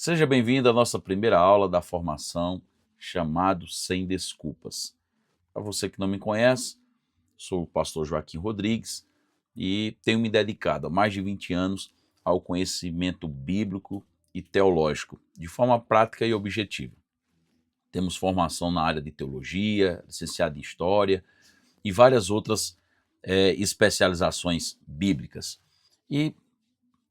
Seja bem-vindo à nossa primeira aula da formação chamado Sem Desculpas. Para você que não me conhece, sou o pastor Joaquim Rodrigues e tenho me dedicado há mais de 20 anos ao conhecimento bíblico e teológico, de forma prática e objetiva. Temos formação na área de teologia, licenciado em história e várias outras especializações bíblicas. E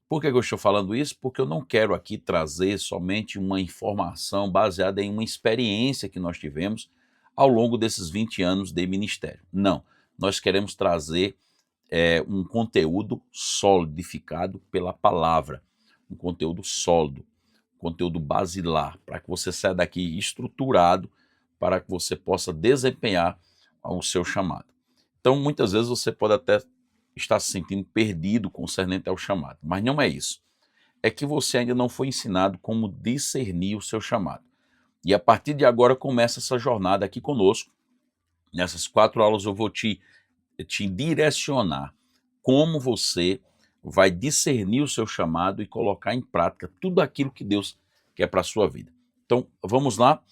por que eu estou falando isso? Porque eu não quero aqui trazer somente uma informação baseada em uma experiência que nós tivemos ao longo desses 20 anos de ministério. Não, nós queremos trazer um conteúdo solidificado pela palavra, um conteúdo sólido, um conteúdo basilar, para que você saia daqui estruturado, para que você possa desempenhar o seu chamado. Então, muitas vezes você pode até estar se sentindo perdido concernente ao chamado, mas não é isso. É que você ainda não foi ensinado como discernir o seu chamado. E a partir de agora começa essa jornada aqui conosco. Nessas 4 aulas eu vou te direcionar como você vai discernir o seu chamado e colocar em prática tudo aquilo que Deus quer para a sua vida. Então, vamos lá.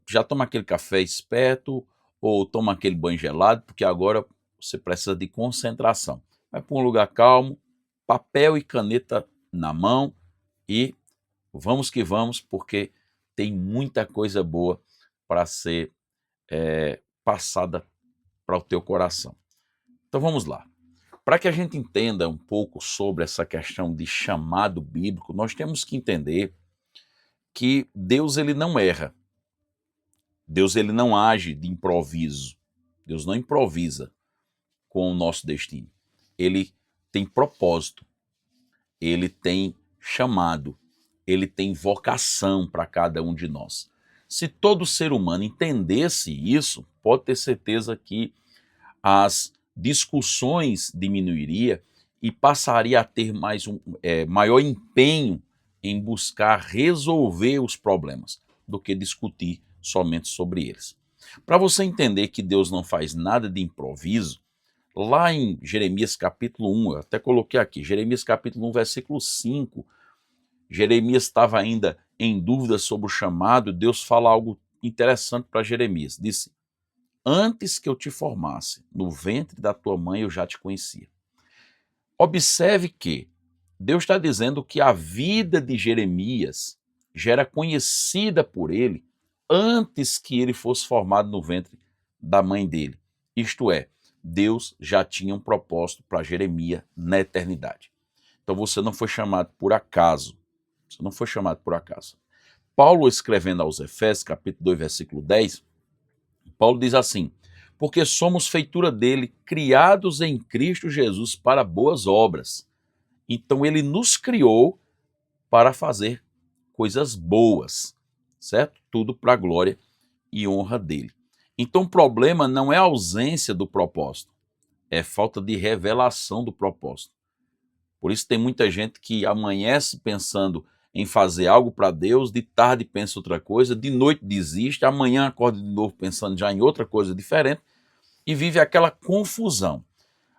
Já toma aquele café esperto ou toma aquele banho gelado, porque agora você precisa de concentração. Vai para um lugar calmo, papel e caneta na mão e vamos que vamos, porque tem muita coisa boa para ser passada para o teu coração. Então vamos lá. Para que a gente entenda um pouco sobre essa questão de chamado bíblico, nós temos que entender que Deus ele não erra. Deus ele não age de improviso. Deus não improvisa com o nosso destino. Ele tem propósito. Ele tem chamado. Ele tem vocação para cada um de nós. Se todo ser humano entendesse isso, pode ter certeza que as discussões diminuiria e passaria a ter maior empenho em buscar resolver os problemas do que discutir somente sobre eles. Para você entender que Deus não faz nada de improviso, lá em Jeremias capítulo 1, eu até coloquei aqui, Jeremias capítulo 1, versículo 5, Jeremias estava ainda em dúvida sobre o chamado, Deus fala algo interessante para Jeremias, disse: antes que eu te formasse no ventre da tua mãe, eu já te conhecia. Observe que Deus está dizendo que a vida de Jeremias já era conhecida por ele antes que ele fosse formado no ventre da mãe dele. Isto é, Deus já tinha um propósito para Jeremias na eternidade. Então você não foi chamado por acaso. Você não foi chamado por acaso. Paulo, escrevendo aos Efésios, capítulo 2, versículo 10, Paulo diz assim: porque somos feitura dele, criados em Cristo Jesus para boas obras. Então ele nos criou para fazer coisas boas, certo? Tudo para a glória e honra dele. Então o problema não é a ausência do propósito, é falta de revelação do propósito. Por isso tem muita gente que amanhece pensando em fazer algo para Deus, de tarde pensa outra coisa, de noite desiste, amanhã acorda de novo pensando já em outra coisa diferente e vive aquela confusão.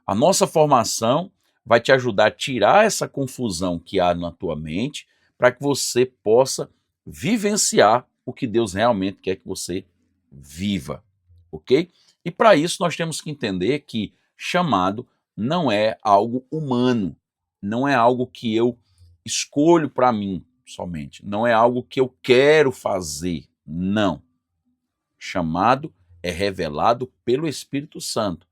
A nossa formação vai te ajudar a tirar essa confusão que há na tua mente para que você possa vivenciar o que Deus realmente quer que você viva, ok? E para isso nós temos que entender que chamado não é algo humano, não é algo que eu escolho para mim somente, não é algo que eu quero fazer, não. Chamado é revelado pelo Espírito Santo.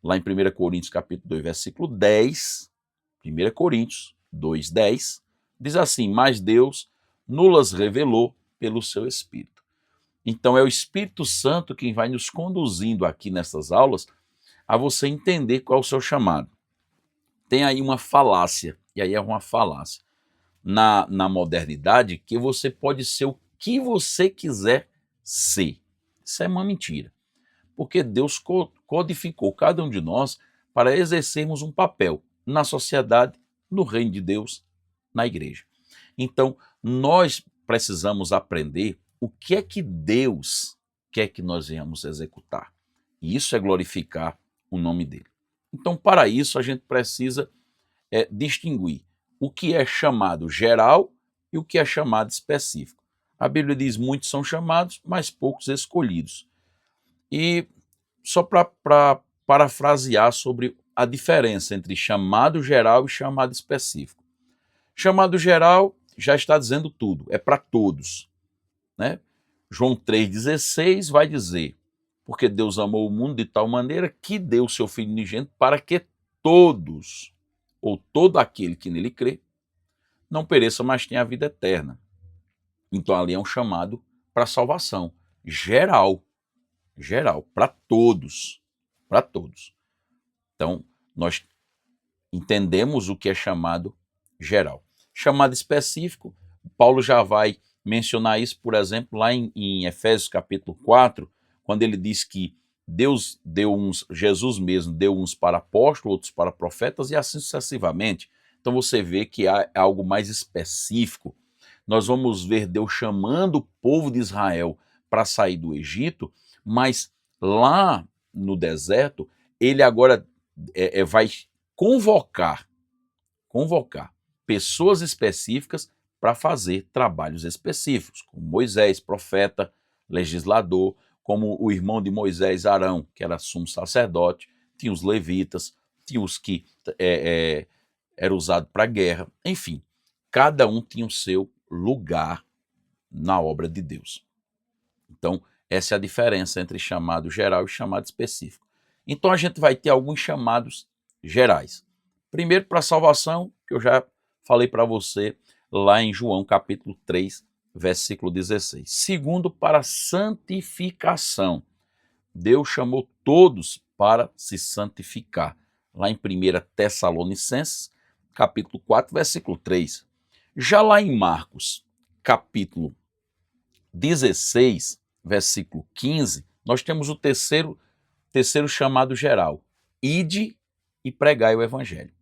Lá em 1 Coríntios capítulo 2, versículo 10, 1 Coríntios 2, 10, diz assim: mas Deus nos revelou pelo seu Espírito. Então é o Espírito Santo quem vai nos conduzindo aqui nessas aulas a você entender qual é o seu chamado. Tem aí uma falácia, e aí é uma falácia, na modernidade, que você pode ser o que você quiser ser. Isso é uma mentira. Porque Deus codificou cada um de nós para exercermos um papel na sociedade, no reino de Deus, na igreja. Então, nós precisamos aprender o que é que Deus quer que nós venhamos executar. E isso é glorificar o nome dele. Então, para isso, a gente precisa distinguir o que é chamado geral e o que é chamado específico. A Bíblia diz: muitos são chamados, mas poucos escolhidos. E só para parafrasear sobre a diferença entre chamado geral e chamado específico. Chamado geral já está dizendo tudo, é para todos, né? João 3,16 vai dizer: porque Deus amou o mundo de tal maneira que deu o seu Filho unigênito para que todos, ou todo aquele que nele crê, não pereça, mas tenha a vida eterna. Então ali é um chamado para salvação, geral, para todos, para todos. Então, nós entendemos o que é chamado geral. Chamado específico, Paulo já vai mencionar isso, por exemplo, lá em Efésios capítulo 4, quando ele diz que Deus deu uns, Jesus mesmo deu uns para apóstolos, outros para profetas e assim sucessivamente. Então você vê que há algo mais específico. Nós vamos ver Deus chamando o povo de Israel para sair do Egito, mas lá no deserto, ele agora vai convocar pessoas específicas para fazer trabalhos específicos, como Moisés, profeta, legislador, como o irmão de Moisés, Arão, que era sumo sacerdote, tinha os levitas, tinha os que era usado para guerra, enfim, cada um tinha o seu lugar na obra de Deus. Então, essa é a diferença entre chamado geral e chamado específico. Então, a gente vai ter alguns chamados gerais. Primeiro, para a salvação, que eu já falei para você lá em João capítulo 3, versículo 16. Segundo, para a santificação. Deus chamou todos para se santificar. Lá em 1 Tessalonicenses, capítulo 4, versículo 3. Já lá em Marcos, capítulo 16, versículo 15, nós temos o terceiro chamado geral: ide e pregai o evangelho.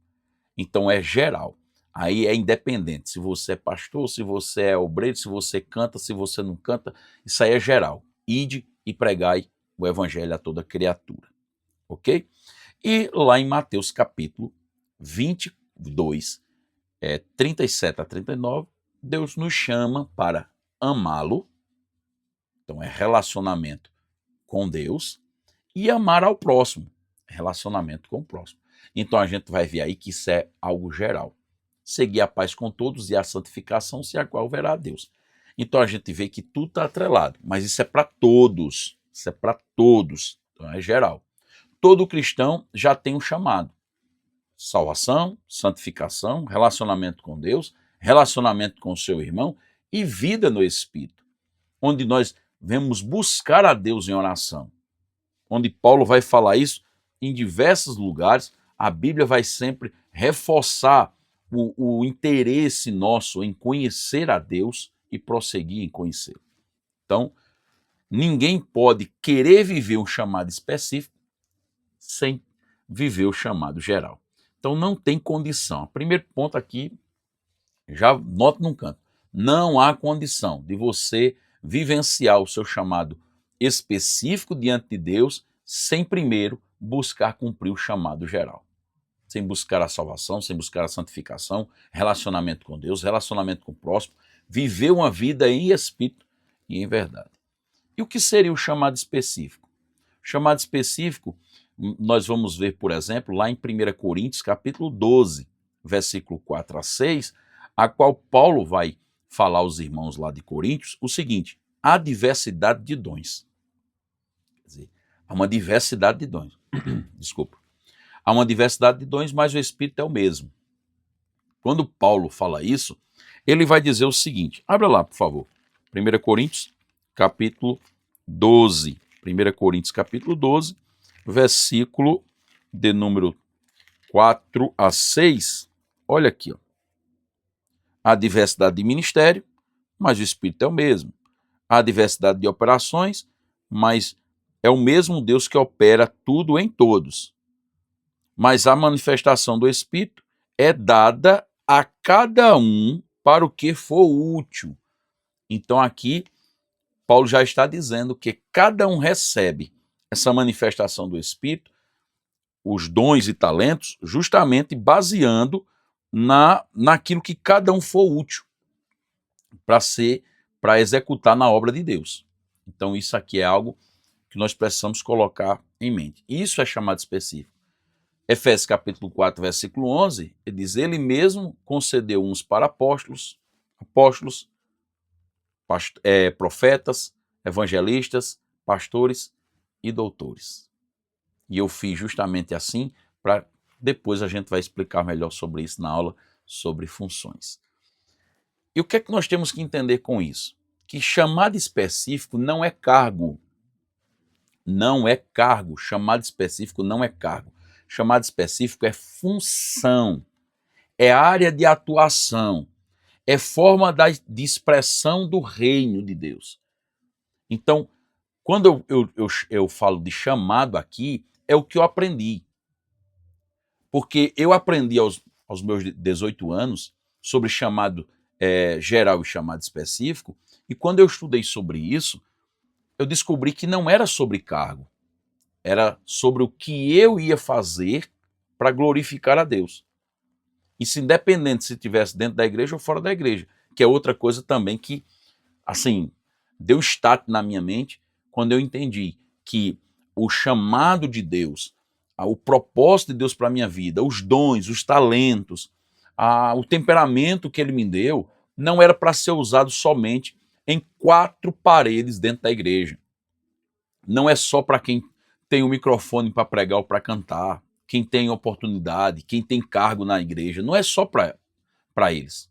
Então é geral, aí é independente, se você é pastor, se você é obreiro, se você canta, se você não canta, isso aí é geral. Ide e pregai o evangelho a toda criatura, ok? E lá em Mateus capítulo 22, 37 a 39, Deus nos chama para amá-lo, então é relacionamento com Deus, e amar ao próximo, relacionamento com o próximo. Então a gente vai ver aí que isso é algo geral. Seguir a paz com todos e a santificação, se a qual verá a Deus. Então a gente vê que tudo está atrelado, mas isso é para todos, isso é para todos, então é geral. Todo cristão já tem um chamado: salvação, santificação, relacionamento com Deus, relacionamento com o seu irmão e vida no Espírito, onde nós vamos buscar a Deus em oração, onde Paulo vai falar isso em diversos lugares. A Bíblia vai sempre reforçar o interesse nosso em conhecer a Deus e prosseguir em conhecê-lo. Então, ninguém pode querer viver um chamado específico sem viver o chamado geral. Então, não tem condição. O primeiro ponto aqui, já noto num canto, não há condição de você vivenciar o seu chamado específico diante de Deus sem primeiro buscar cumprir o chamado geral. Sem buscar a salvação, sem buscar a santificação, relacionamento com Deus, relacionamento com o próximo, viver uma vida em espírito e em verdade. E o que seria o chamado específico? O chamado específico, nós vamos ver, por exemplo, lá em 1 Coríntios, capítulo 12, versículo 4 a 6, a qual Paulo vai falar aos irmãos lá de Coríntios o seguinte: há diversidade de dons. Quer dizer, há uma diversidade de dons. Desculpa. Há uma diversidade de dons, mas o Espírito é o mesmo. Quando Paulo fala isso, ele vai dizer o seguinte, abra lá, por favor, 1 Coríntios, capítulo 12. 1 Coríntios, capítulo 12, versículo de número 4 a 6. Olha aqui, ó. Há diversidade de ministério, mas o Espírito é o mesmo. Há diversidade de operações, mas é o mesmo Deus que opera tudo em todos. Mas a manifestação do Espírito é dada a cada um para o que for útil. Então aqui, Paulo já está dizendo que cada um recebe essa manifestação do Espírito, os dons e talentos, justamente baseando naquilo que cada um for útil. para executar na obra de Deus. Então isso aqui é algo que nós precisamos colocar em mente. Isso é chamado específico. Efésios capítulo 4, versículo 11, ele diz, ele mesmo concedeu uns para apóstolos, profetas, evangelistas, pastores e doutores. E eu fiz justamente assim, para depois a gente vai explicar melhor sobre isso na aula sobre funções. E o que é que nós temos que entender com isso? Que chamado específico não é cargo. Não é cargo. Chamado específico não é cargo. Chamado específico é função, é área de atuação, é forma de expressão do reino de Deus. Então, quando eu falo de chamado aqui, é o que eu aprendi. Porque eu aprendi aos meus 18 anos sobre chamado geral e chamado específico, e quando eu estudei sobre isso, eu descobri que não era sobre cargo, era sobre o que eu ia fazer para glorificar a Deus. Isso independente se estivesse dentro da igreja ou fora da igreja, que é outra coisa também que, assim, deu start na minha mente quando eu entendi que o chamado de Deus, o propósito de Deus para a minha vida, os dons, os talentos, o temperamento que Ele me deu, não era para ser usado somente em 4 paredes dentro da igreja. Não é só para quem tem o microfone para pregar ou para cantar, quem tem oportunidade, quem tem cargo na igreja, não é só para eles.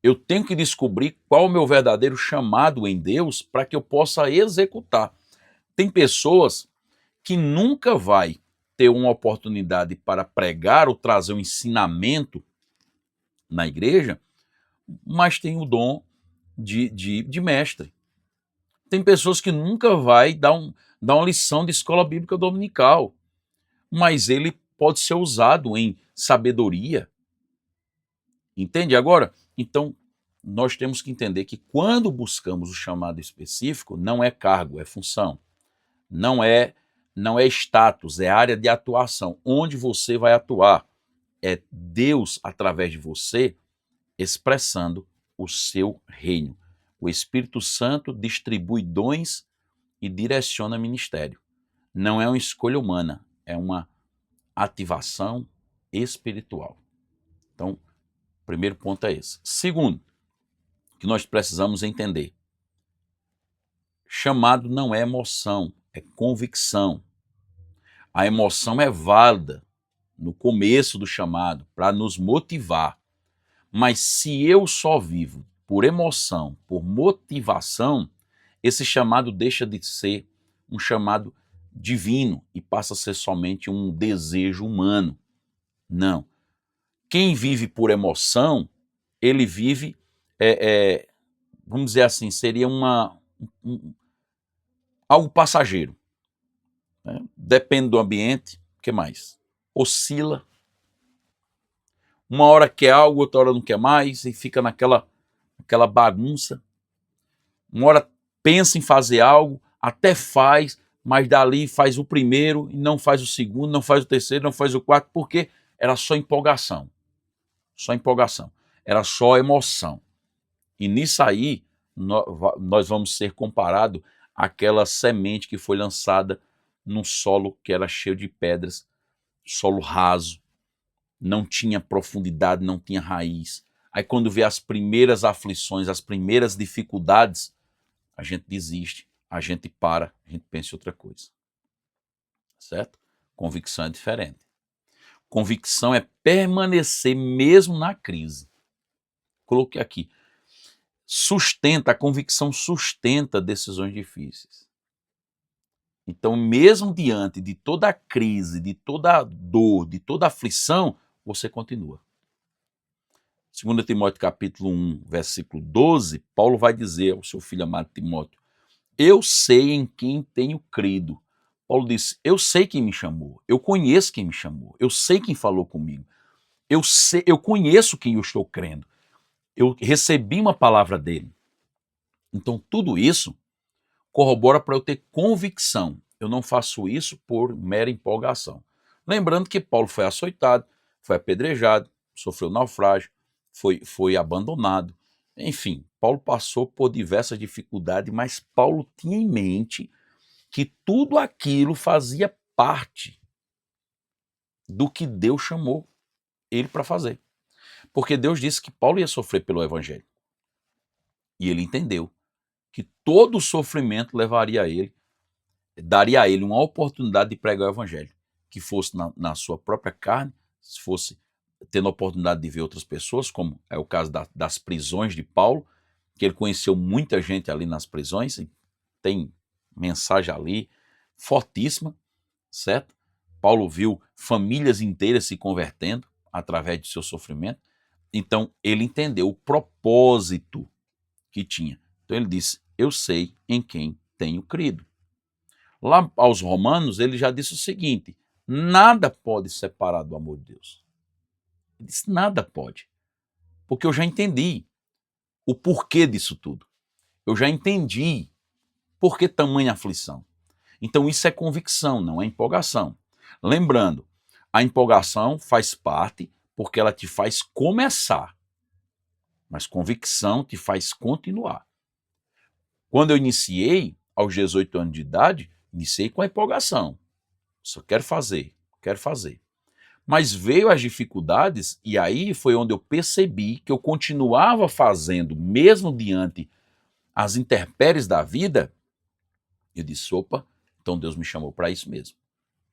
Eu tenho que descobrir qual é o meu verdadeiro chamado em Deus para que eu possa executar. Tem pessoas que nunca vai ter uma oportunidade para pregar ou trazer um ensinamento na igreja, mas tem o dom de mestre. Tem pessoas que nunca vai dar uma lição de escola bíblica dominical, mas ele pode ser usado em sabedoria. Entende agora? Então, nós temos que entender que quando buscamos o chamado específico, não é cargo, é função. Não é status, é área de atuação. Onde você vai atuar? É Deus, através de você, expressando o seu reino. O Espírito Santo distribui dons e direciona ministério. Não é uma escolha humana, é uma ativação espiritual. Então, o primeiro ponto é esse. Segundo, que nós precisamos entender. Chamado não é emoção, é convicção. A emoção é válida no começo do chamado para nos motivar. Mas se eu só vivo por emoção, por motivação, esse chamado deixa de ser um chamado divino e passa a ser somente um desejo humano. Não. Quem vive por emoção, ele vive, vamos dizer assim, seria algo passageiro. Né? Depende do ambiente, o que mais? Oscila. Uma hora quer algo, outra hora não quer mais, e fica naquela bagunça. Uma hora pensa em fazer algo, até faz, mas dali faz o primeiro e não faz o segundo, não faz o terceiro, não faz o quarto, porque era só empolgação. Só empolgação. Era só emoção. E nisso aí, nós vamos ser comparados àquela semente que foi lançada num solo que era cheio de pedras, solo raso, não tinha profundidade, não tinha raiz. Aí quando vê as primeiras aflições, as primeiras dificuldades, a gente desiste, a gente para, a gente pensa em outra coisa. Certo? Convicção é diferente. Convicção é permanecer mesmo na crise. Coloquei aqui. A convicção sustenta decisões difíceis. Então, mesmo diante de toda a crise, de toda a dor, de toda a aflição, você continua. 2 Timóteo capítulo 1, versículo 12, Paulo vai dizer ao seu filho amado Timóteo, eu sei em quem tenho crido. Paulo disse, eu sei quem me chamou, eu conheço quem me chamou, eu sei quem falou comigo, eu conheço quem eu estou crendo, eu recebi uma palavra dele. Então tudo isso corrobora para eu ter convicção. Eu não faço isso por mera empolgação. Lembrando que Paulo foi açoitado, foi apedrejado, sofreu naufrágio, foi abandonado. Enfim, Paulo passou por diversas dificuldades, mas Paulo tinha em mente que tudo aquilo fazia parte do que Deus chamou ele para fazer. Porque Deus disse que Paulo ia sofrer pelo evangelho. E ele entendeu que todo o sofrimento levaria a ele, daria a ele uma oportunidade de pregar o evangelho, que fosse na sua própria carne, se fosse tendo a oportunidade de ver outras pessoas, como é o caso das prisões de Paulo, que ele conheceu muita gente ali nas prisões, e tem mensagem ali fortíssima, certo? Paulo viu famílias inteiras se convertendo através do seu sofrimento, então ele entendeu o propósito que tinha. Então ele disse, eu sei em quem tenho crido. Lá aos Romanos, ele já disse o seguinte, nada pode separar do amor de Deus. Ele disse, nada pode, porque eu já entendi o porquê disso tudo. Eu já entendi por que tamanha aflição. Então isso é convicção, não é empolgação. Lembrando, a empolgação faz parte porque ela te faz começar, mas convicção te faz continuar. Quando eu iniciei, aos 18 anos de idade, iniciei com a empolgação. Só quero fazer, quero fazer. Mas veio as dificuldades e aí foi onde eu percebi que eu continuava fazendo, mesmo diante as intempéries da vida. Eu disse, opa, então Deus me chamou para isso mesmo.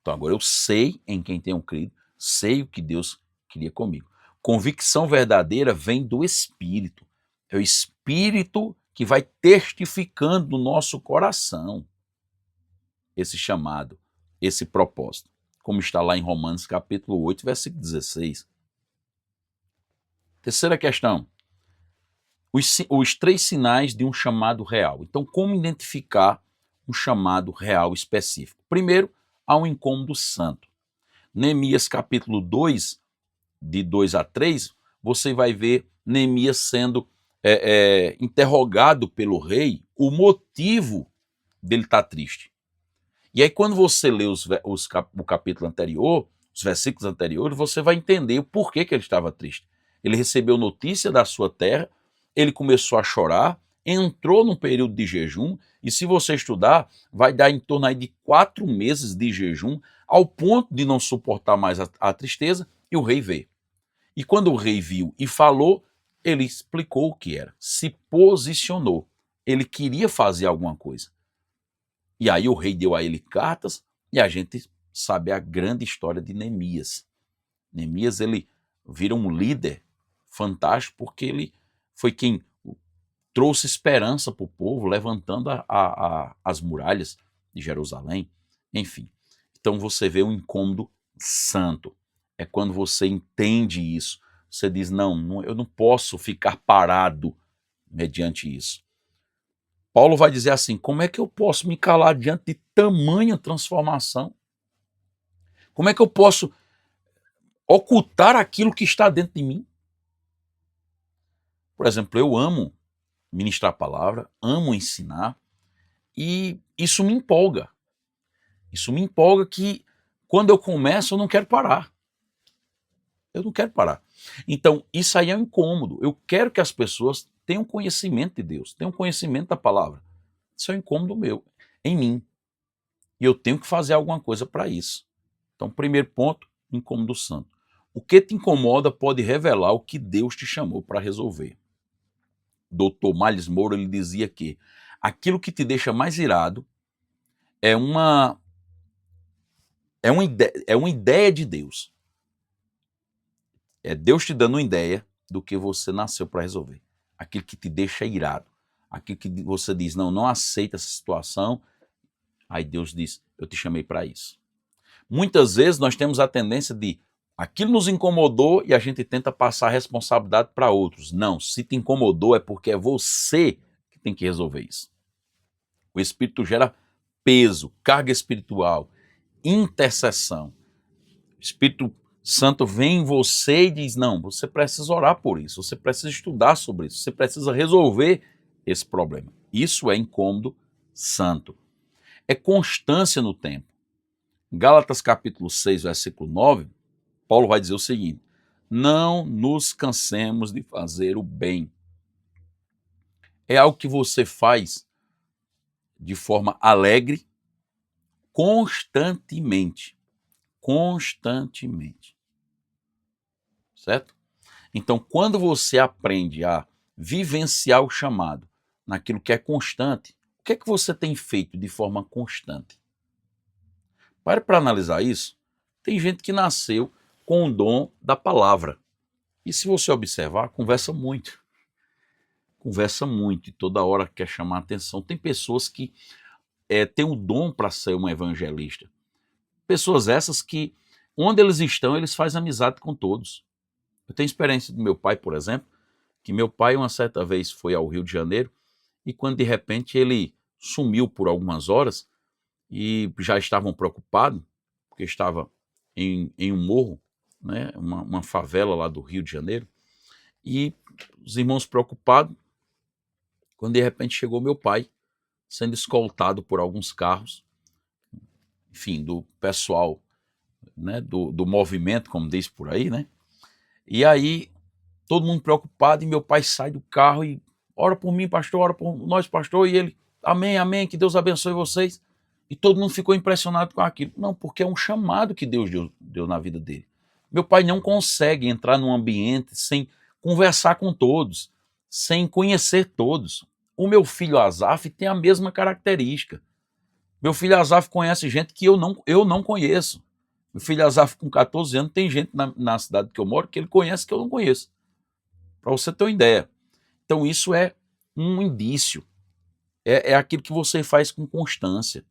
Então agora eu sei em quem tenho crido, sei o que Deus queria comigo. Convicção verdadeira vem do Espírito. É o Espírito que vai testificando no nosso coração esse chamado, esse propósito. Como está lá em Romanos capítulo 8, versículo 16. Terceira questão. Os 3 sinais de um chamado real. Então, como identificar um chamado real específico? Primeiro, há um incômodo santo. Neemias capítulo 2, de 2 a 3, você vai ver Neemias sendo interrogado pelo rei o motivo dele estar triste. E aí quando você lê o capítulo anterior, os versículos anteriores, você vai entender o porquê que ele estava triste. Ele recebeu notícia da sua terra, ele começou a chorar, entrou num período de jejum, e se você estudar, vai dar em torno aí de 4 meses de jejum, ao ponto de não suportar mais a tristeza, e o rei veio. E quando o rei viu e falou, ele explicou o que era, se posicionou. Ele queria fazer alguma coisa. E aí o rei deu a ele cartas, e a gente sabe a grande história de Neemias. Neemias, ele vira um líder fantástico, porque ele foi quem trouxe esperança para o povo, levantando as muralhas de Jerusalém, enfim. Então você vê um incômodo santo. É quando você entende isso. Você diz, não, eu não posso ficar parado mediante isso. Paulo vai dizer assim, como é que eu posso me calar diante de tamanha transformação? Como é que eu posso ocultar aquilo que está dentro de mim? Por exemplo, eu amo ministrar a palavra, amo ensinar, e isso me empolga. Isso me empolga que quando eu começo eu não quero parar. Eu não quero parar. Então, isso aí é um incômodo. Eu quero que as pessoas tenham conhecimento de Deus, tenham conhecimento da palavra. Isso é um incômodo meu, em mim. E eu tenho que fazer alguma coisa para isso. Então, primeiro ponto, incômodo santo. O que te incomoda pode revelar o que Deus te chamou para resolver. Dr. Miles Moura, ele dizia que aquilo que te deixa mais irado é uma ideia de Deus. É Deus te dando uma ideia do que você nasceu para resolver. Aquilo que te deixa irado. Aquilo que você diz, não aceita essa situação. Aí Deus diz, eu te chamei para isso. Muitas vezes nós temos a tendência de aquilo nos incomodou e a gente tenta passar a responsabilidade para outros. Não, se te incomodou é porque é você que tem que resolver isso. O Espírito gera peso, carga espiritual, intercessão. O Espírito Santo vem em você e diz, não, você precisa orar por isso, você precisa estudar sobre isso, você precisa resolver esse problema. Isso é incômodo santo. É constância no tempo. Gálatas capítulo 6, versículo 9, Paulo vai dizer o seguinte, não nos cansemos de fazer o bem. é algo que você faz de forma alegre, constantemente. Constantemente. Certo? Então, quando você aprende a vivenciar o chamado naquilo que é constante, o que é que você tem feito de forma constante? Pare para analisar isso. Tem gente que nasceu com o dom da palavra. E se você observar, conversa muito. Conversa muito e toda hora quer chamar a atenção. Tem pessoas que têm o dom para ser um evangelista. Pessoas essas que, onde eles estão, eles fazem amizade com todos. Eu tenho experiência do meu pai, por exemplo, que meu pai uma certa vez foi ao Rio de Janeiro e quando de repente ele sumiu por algumas horas e já estavam preocupados, porque estava em um morro, né, uma favela lá do Rio de Janeiro, e os irmãos preocupados, quando de repente chegou meu pai, sendo escoltado por alguns carros, enfim, do pessoal, né, do movimento, como diz por aí, né? E aí, todo mundo preocupado, e meu pai sai do carro e ora por mim, pastor, ora por nós, pastor, e ele, amém, amém, que Deus abençoe vocês. E todo mundo ficou impressionado com aquilo. Não, porque é um chamado que Deus deu na vida dele. Meu pai não consegue entrar num ambiente sem conversar com todos, sem conhecer todos. O meu filho Asaf tem a mesma característica. Meu filho Asaf conhece gente que eu não conheço. Meu filho Asaf, com 14 anos, tem gente na cidade que eu moro que ele conhece que eu não conheço. Para você ter uma ideia. Então, isso é um indício. É aquilo que você faz com constância.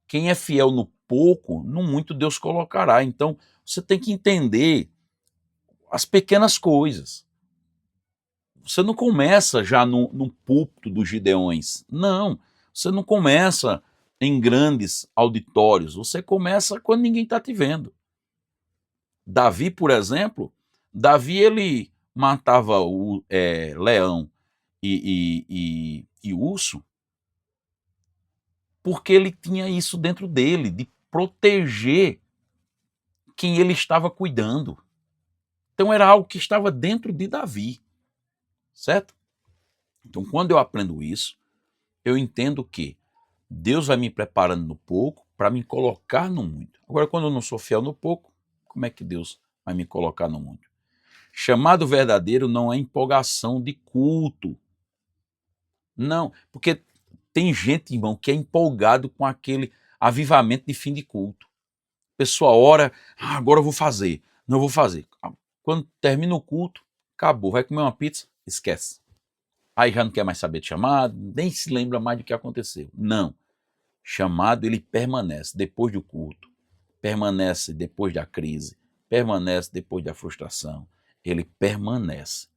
Quem é fiel no pouco, no muito Deus colocará. Então, você tem que entender as pequenas coisas. Você não começa já no púlpito dos Gideões. Não. Você não começa em grandes auditórios. Você começa quando ninguém está te vendo. Davi, por exemplo, Davi ele matava o leão e urso porque ele tinha isso dentro dele, de proteger quem ele estava cuidando. Então era algo que estava dentro de Davi, certo? Então quando eu aprendo isso, eu entendo que Deus vai me preparando no pouco para me colocar no muito. Agora, quando eu não sou fiel no pouco, como é que Deus vai me colocar no muito? Chamado verdadeiro não é empolgação de culto. Não, porque tem gente, irmão, que é empolgado com aquele avivamento de fim de culto. A pessoa ora, agora eu vou fazer. Não, eu vou fazer. Quando termina o culto, acabou. Vai comer uma pizza, esquece. Aí já não quer mais saber de chamado, nem se lembra mais do que aconteceu. Não. Chamado, ele permanece depois do culto, permanece depois da crise, permanece depois da frustração. Ele permanece.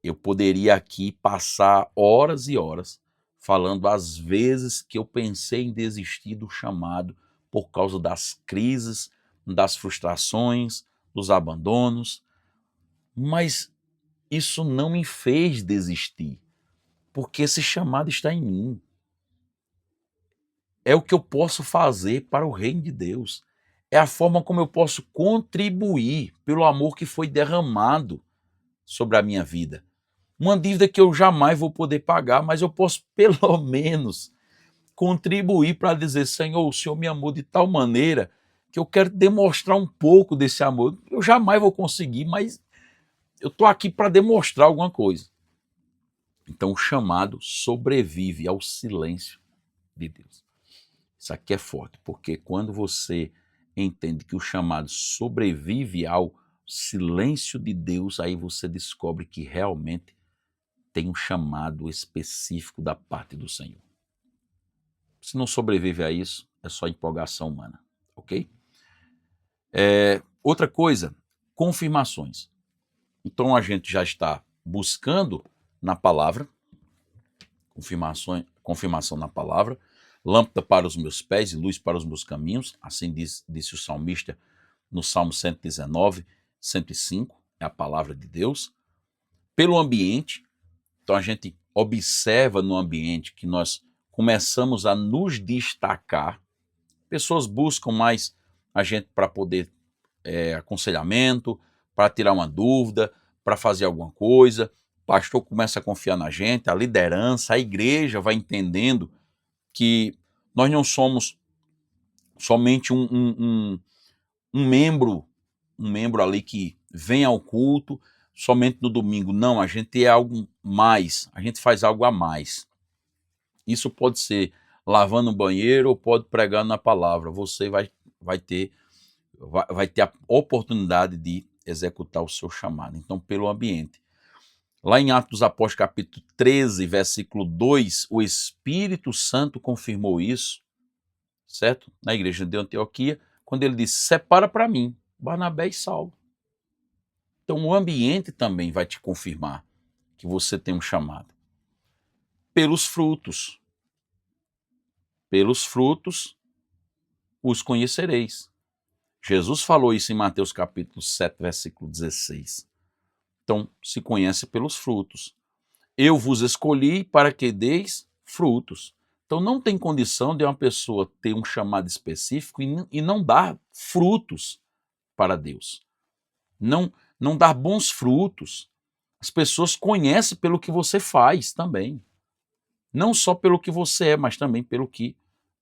Eu poderia aqui passar horas e horas falando as vezes que eu pensei em desistir do chamado por causa das crises, das frustrações, dos abandonos, mas isso não me fez desistir, porque esse chamado está em mim. É o que eu posso fazer para o reino de Deus. É a forma como eu posso contribuir pelo amor que foi derramado sobre a minha vida. Uma dívida que eu jamais vou poder pagar, mas eu posso pelo menos contribuir para dizer, Senhor, o Senhor me amou de tal maneira que eu quero demonstrar um pouco desse amor. Eu jamais vou conseguir, mas eu estou aqui para demonstrar alguma coisa. Então o chamado sobrevive ao silêncio de Deus. Isso aqui é forte, porque quando você entende que o chamado sobrevive ao silêncio de Deus, aí você descobre que realmente tem um chamado específico da parte do Senhor. Se não sobrevive a isso, é só empolgação humana, ok? Outra coisa, confirmações. Então a gente já está buscando na palavra, confirmação na palavra, lâmpada para os meus pés e luz para os meus caminhos, assim disse o salmista no Salmo 119, 105, é a palavra de Deus. Pelo ambiente, então a gente observa no ambiente que nós começamos a nos destacar, pessoas buscam mais a gente para poder aconselhamento, para tirar uma dúvida, para fazer alguma coisa, pastor começa a confiar na gente, a liderança, a igreja vai entendendo que nós não somos somente um membro ali que vem ao culto somente no domingo. Não, a gente é algo mais, a gente faz algo a mais. Isso pode ser lavando o banheiro ou pode pregar na palavra. Você vai ter a oportunidade de executar o seu chamado. Então, pelo ambiente. Lá em Atos dos Apóstolos, capítulo 13, versículo 2, o Espírito Santo confirmou isso, certo? Na igreja de Antioquia, quando ele disse, separa para mim Barnabé e Saulo. Então, o ambiente também vai te confirmar que você tem um chamado. Pelos frutos. Pelos frutos os conhecereis. Jesus falou isso em Mateus capítulo 7, versículo 16. Então, se conhece pelos frutos. Eu vos escolhi para que deis frutos. Então, não tem condição de uma pessoa ter um chamado específico e não dar frutos para Deus. Não dar bons frutos. As pessoas conhecem pelo que você faz também. Não só pelo que você é, mas também pelo que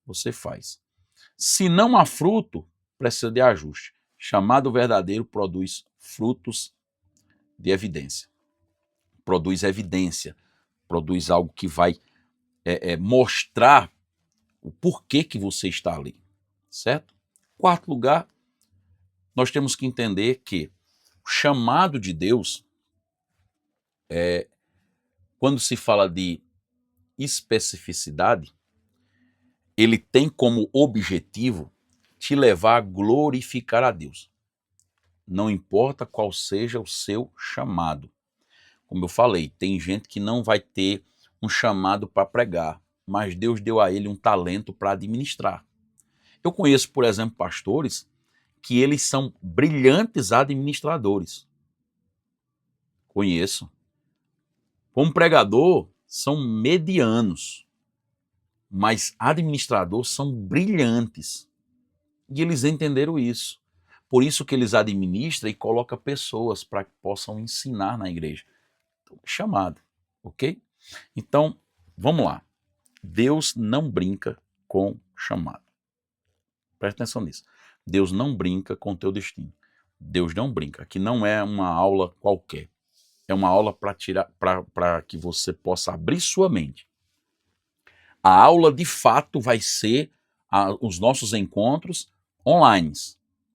você faz. Se não há fruto, precisa de ajuste. Chamado verdadeiro produz frutos de evidência. Produz evidência. Produz algo que vai mostrar o porquê que você está ali. Certo? Quarto lugar, nós temos que entender que o chamado de Deus, quando se fala de especificidade, ele tem como objetivo te levar a glorificar a Deus. Não importa qual seja o seu chamado. Como eu falei, tem gente que não vai ter um chamado para pregar, mas Deus deu a ele um talento para administrar. Eu conheço, por exemplo, pastores que eles são brilhantes administradores. Conheço. Como pregador, são medianos, mas administradores são brilhantes. E eles entenderam isso. Por isso que eles administram e colocam pessoas para que possam ensinar na igreja. Então, chamado, ok? Então, vamos lá. Deus não brinca com chamado. Presta atenção nisso. Deus não brinca com o teu destino. Deus não brinca. Aqui não é uma aula qualquer. É uma aula para que você possa abrir sua mente. A aula, de fato, vai ser os nossos encontros online,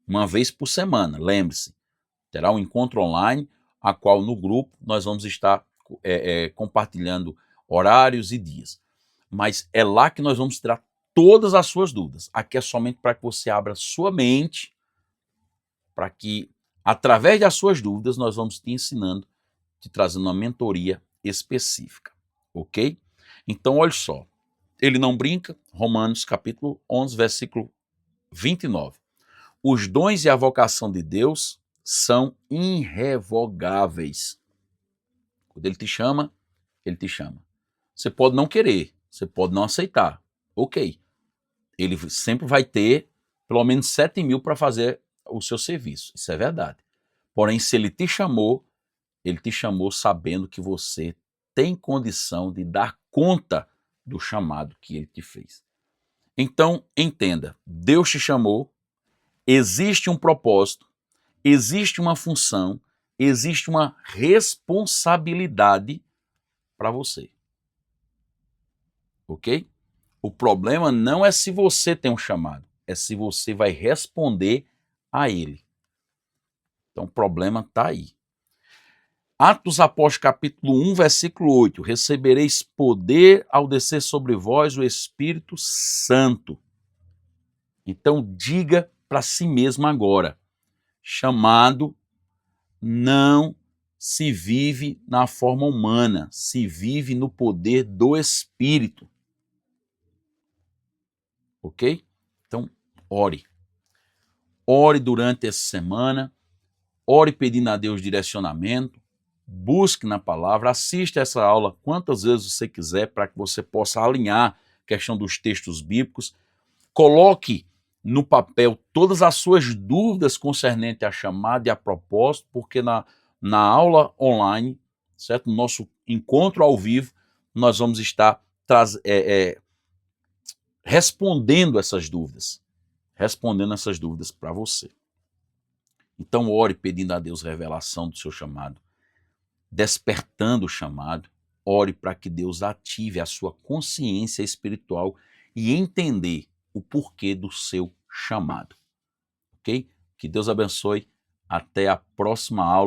uma vez por semana. Lembre-se, terá um encontro online, a qual no grupo nós vamos estar compartilhando horários e dias. Mas é lá que nós vamos tirar todas as suas dúvidas. Aqui é somente para que você abra sua mente, para que, através das suas dúvidas, nós vamos te ensinando, te trazendo uma mentoria específica, ok? Então, olha só, ele não brinca, Romanos capítulo 11, versículo 29. Os dons e a vocação de Deus são irrevogáveis. Quando ele te chama, ele te chama. Você pode não querer, você pode não aceitar, ok. Ele sempre vai ter pelo menos 7.000 para fazer o seu serviço, isso é verdade. Porém, se ele te chamou sabendo que você tem condição de dar conta do chamado que ele te fez. Então, entenda, Deus te chamou, existe um propósito, existe uma função, existe uma responsabilidade para você. Ok? O problema não é se você tem um chamado, é se você vai responder a ele. Então, o problema está aí. Atos dos Apóstolos, capítulo 1, versículo 8. Recebereis poder ao descer sobre vós o Espírito Santo. Então, diga para si mesmo agora, chamado não se vive na forma humana, se vive no poder do Espírito. Ok? Então, ore. Ore durante essa semana, ore pedindo a Deus direcionamento, busque na palavra, assista essa aula quantas vezes você quiser para que você possa alinhar a questão dos textos bíblicos. Coloque no papel todas as suas dúvidas concernentes à chamada e a propósito, porque na aula online certo? No nosso encontro ao vivo, nós vamos estar respondendo essas dúvidas para você. Então ore pedindo a Deus revelação do seu chamado, despertando o chamado, ore para que Deus ative a sua consciência espiritual e entender o porquê do seu chamado, ok? Que Deus abençoe, até a próxima aula.